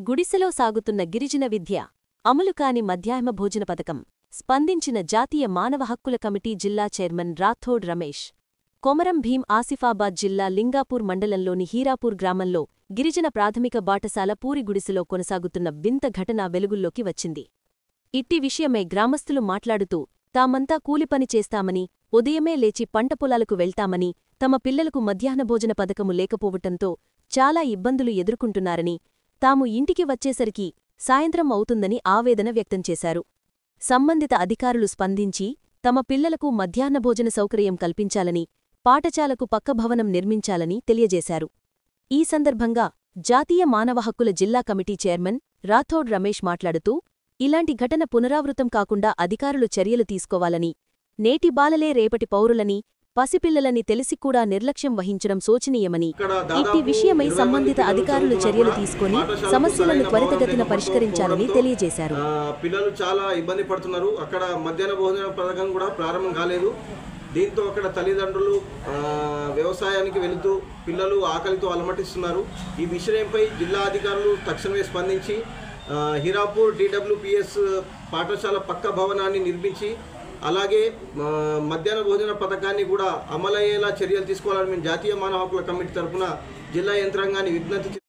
గుడిసెలో సాగుతున్న గిరిజన విద్య అమలు కాని మధ్యాహ్న భోజన పథకం స్పందించిన జాతీయ మానవ హక్కుల కమిటీ జిల్లా చైర్మన్ రాథోడ్ రమేష్. కొమరం భీం ఆసిఫాబాద్ జిల్లా లింగాపూర్ మండలంలోని హీరాపూర్ గ్రామంలో గిరిజన ప్రాథమిక బాటసాల పూరి గుడిసెలో కొనసాగుతున్న వింత ఘటన వెలుగుల్లోకి వచ్చింది. ఇట్టి విషయమై గ్రామస్తులు మాట్లాడుతూ తామంతా కూలిపని చేస్తామని, ఉదయమే లేచి పంట పొలాలకు వెళ్తామని, తమ పిల్లలకు మధ్యాహ్న భోజన పథకము లేకపోవటంతో చాలా ఇబ్బందులు ఎదుర్కొంటున్నారని, తాము ఇంటికి వచ్చేసరికి సాయంత్రం అవుతుందని ఆవేదన వ్యక్తం చేశారు. సంబంధిత అధికారులు స్పందించి తమ పిల్లలకు మధ్యాహ్న భోజన సౌకర్యం కల్పించాలని, పాఠశాలకు పక్క భవనం నిర్మించాలని తెలియజేశారు. ఈ సందర్భంగా జాతీయ మానవ హక్కుల జిల్లా కమిటీ చైర్మన్ రాథోడ్ రమేష్ మాట్లాడుతూ ఇలాంటి ఘటన పునరావృతం కాకుండా అధికారులు చర్యలు తీసుకోవాలని, నేటి బాలలే రేపటి పౌరులని, పసిపిల్లలని తెలిసికూడా నిర్లక్ష్యం వహించడం శోచనీయమని, ఇట్టి విషయమై సంబంధిత అధికారులు చర్యలు తీసుకుని సమస్యలను త్వరితగతిన పరిష్కరించాలని తెలియజేశారు. పిల్లలు చాలా ఇబ్బంది పడుతున్నారు. అక్కడ మధ్యాహ్న భోజన పథకం కూడా ప్రారంభం కాలేదు. దీంతో అక్కడ తల్లిదండ్రులు వ్యవసాయానికి వెళుతూ పిల్లలు ఆకలితో అలమటిస్తున్నారు. ఈ విషయంపై జిల్లా అధికారులు తక్షణమే స్పందించి హీరాపూర్ DWPS పాఠశాల పక్క భవనాన్ని నిర్మించి అలాగే మధ్యాహ్న భోజన పథకాన్ని కూడా అమలయ్యేలా చర్యలు తీసుకోవాలని మేము జాతీయ మానవ హక్కుల కమిటీ తరఫున జిల్లా యంత్రాంగాన్ని విజ్ఞప్తి